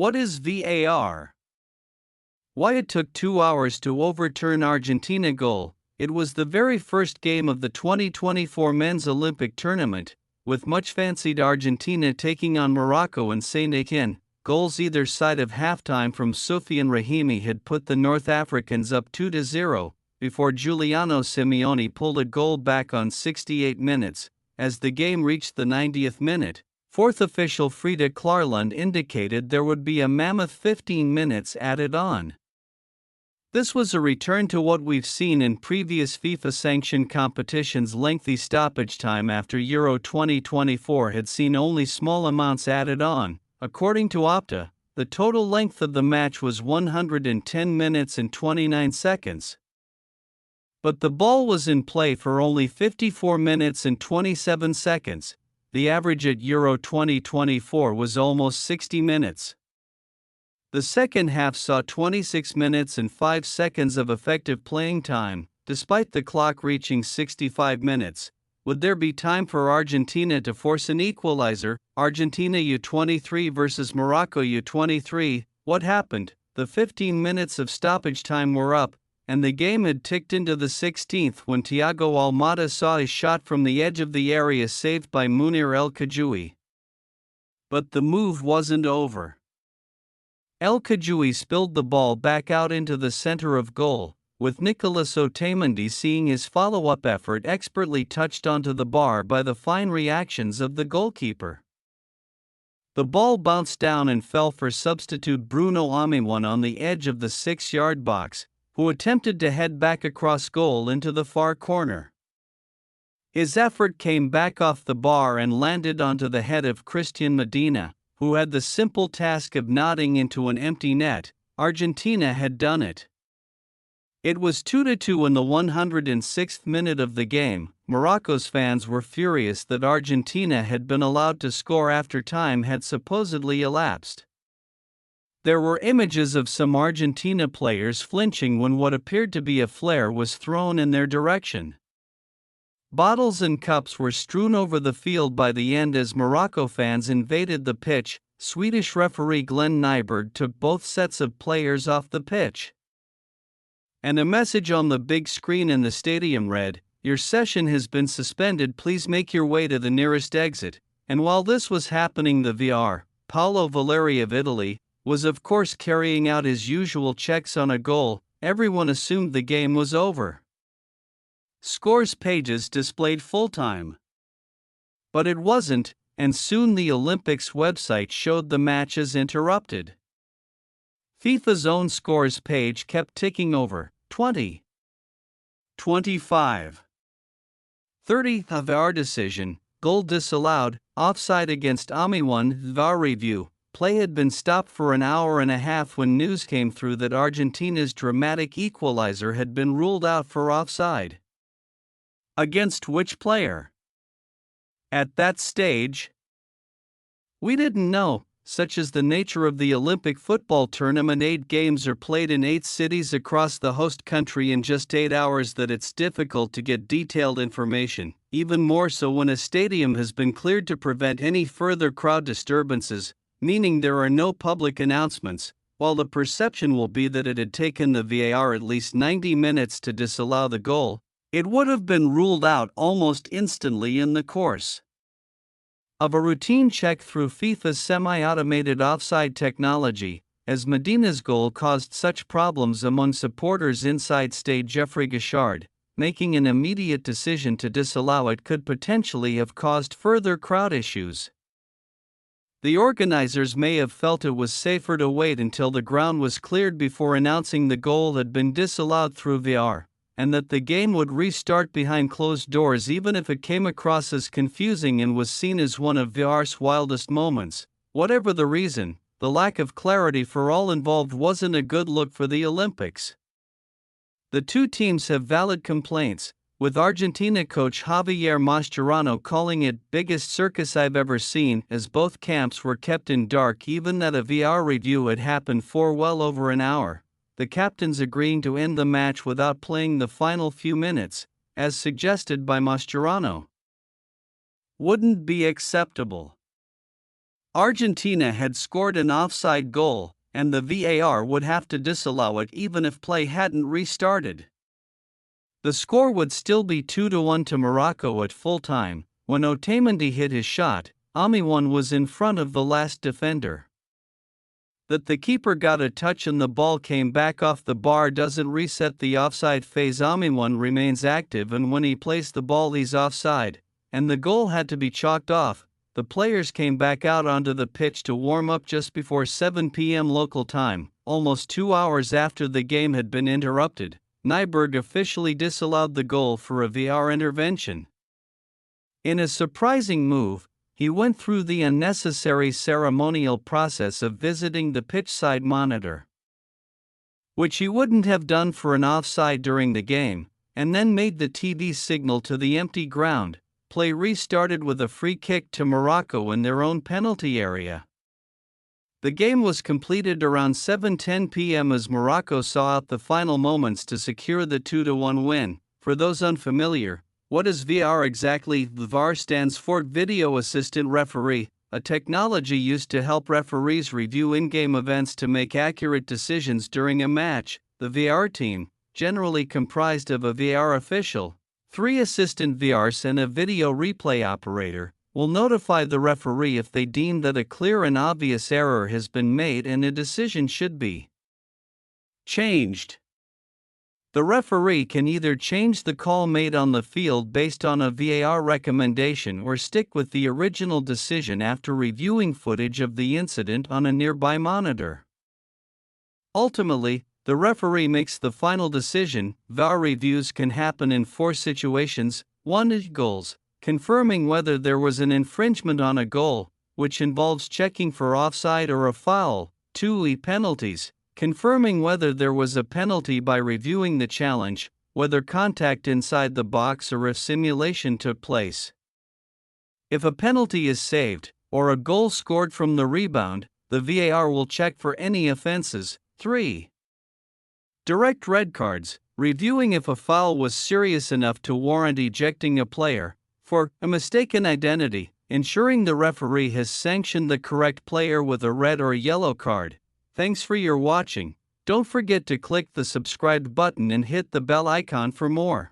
What is VAR? Why it took 2 hours to overturn Argentina goal? It was the very first game of the 2024 men's Olympic tournament, with much fancied Argentina taking on Morocco in Saint Etienne. Goals either side of halftime from Soufiane Rahimi had put the North Africans up 2-0, before Giuliano Simeone pulled a goal back on 68 minutes. As the game reached the 90th minute, fourth official Frida Klarlund indicated there would be a mammoth 15 minutes added on. This was a return to what we've seen in previous FIFA-sanctioned competitions' lengthy stoppage time after Euro 2024 had seen only small amounts added on. According to Opta, the total length of the match was 110 minutes and 29 seconds. But the ball was in play for only 54 minutes and 27 seconds. The average at Euro 2024 was almost 60 minutes. The second half saw 26 minutes and 5 seconds of effective playing time, despite the clock reaching 65 minutes. Would there be time for Argentina to force an equalizer? Argentina U23 versus Morocco U23. What happened? The 15 minutes of stoppage time were up, and the game had ticked into the 16th when Thiago Almada saw his shot from the edge of the area saved by Munir El Khajoui. But the move wasn't over. El Khajoui spilled the ball back out into the center of goal, with Nicolas Otamendi seeing his follow-up effort expertly touched onto the bar by the fine reactions of the goalkeeper. The ball bounced down and fell for substitute Bruno Amiwan on the edge of the 6-yard box, who attempted to head back across goal into the far corner. His effort came back off the bar and landed onto the head of Christian Medina, who had the simple task of nodding into an empty net. Argentina had done it. It was 2-2 in the 106th minute of the game. Morocco's fans were furious that Argentina had been allowed to score after time had supposedly elapsed. There were images of some Argentina players flinching when what appeared to be a flare was thrown in their direction. Bottles and cups were strewn over the field by the end as Morocco fans invaded the pitch. Swedish referee Glenn Nyberg took both sets of players off the pitch. And a message on the big screen in the stadium read, "Your session has been suspended, please make your way to the nearest exit." And while this was happening, the VAR, Paolo Valeri of Italy, was of course carrying out his usual checks on a goal. Everyone assumed the game was over. Scores pages displayed full time. But it wasn't, and soon the Olympics website showed the match as interrupted. FIFA's own scores page kept ticking over. 20, 25, 30. A VAR decision, goal disallowed, offside against Amiwan. VAR review. Play had been stopped for an hour and a half when news came through that Argentina's dramatic equalizer had been ruled out for offside. Against which player? At that stage? We didn't know. Such is the nature of the Olympic football tournament. 8 games are played in 8 cities across the host country in just 8 hours that it's difficult to get detailed information, even more so when a stadium has been cleared to prevent any further crowd disturbances, meaning there are no public announcements. While the perception will be that it had taken the VAR at least 90 minutes to disallow the goal, it would have been ruled out almost instantly in the course of a routine check through FIFA's semi-automated offside technology. As Medina's goal caused such problems among supporters inside stayed Jeffrey Gachard, making an immediate decision to disallow it could potentially have caused further crowd issues. The organizers may have felt it was safer to wait until the ground was cleared before announcing the goal had been disallowed through VAR, and that the game would restart behind closed doors even if it came across as confusing and was seen as one of VAR's wildest moments. Whatever the reason, the lack of clarity for all involved wasn't a good look for the Olympics. The two teams have valid complaints, with Argentina coach Javier Mascherano calling it biggest circus I've ever seen, as both camps were kept in dark even that a VAR review had happened for well over an hour. The captains agreeing to end the match without playing the final few minutes, as suggested by Mascherano, wouldn't be acceptable. Argentina had scored an offside goal, and the VAR would have to disallow it even if play hadn't restarted. The score would still be 2-1 to Morocco at full time. When Otamendi hit his shot, Amiwan was in front of the last defender. That the keeper got a touch and the ball came back off the bar doesn't reset the offside phase. Amiwan remains active, and when he placed the ball he's offside, and the goal had to be chalked off. The players came back out onto the pitch to warm up just before 7 p.m. local time, almost 2 hours after the game had been interrupted. Nyberg officially disallowed the goal for a VAR intervention. In a surprising move, he went through the unnecessary ceremonial process of visiting the pitchside monitor, which he wouldn't have done for an offside during the game, and then made the TV signal to the empty ground. Play restarted with a free kick to Morocco in their own penalty area. The game was completed around 7:10 p.m. as Morocco saw out the final moments to secure the 2-1 win. For those unfamiliar, what is VAR exactly? The VAR stands for Video Assistant Referee, a technology used to help referees review in-game events to make accurate decisions during a match. The VAR team, generally comprised of a VAR official, 3 assistant VARs and a video replay operator, will notify the referee if they deem that a clear and obvious error has been made and a decision should be changed. The referee can either change the call made on the field based on a VAR recommendation or stick with the original decision after reviewing footage of the incident on a nearby monitor. Ultimately, the referee makes the final decision. VAR reviews can happen in 4 situations. 1 is goals, confirming whether there was an infringement on a goal, which involves checking for offside or a foul. 2 penalties, confirming whether there was a penalty by reviewing the challenge, whether contact inside the box or if simulation took place. If a penalty is saved, or a goal scored from the rebound, the VAR will check for any offenses. 3. Direct red cards, reviewing if a foul was serious enough to warrant ejecting a player. 4. A mistaken identity, ensuring the referee has sanctioned the correct player with a red or yellow card. Thanks for your watching. Don't forget to click the subscribe button and hit the bell icon for more.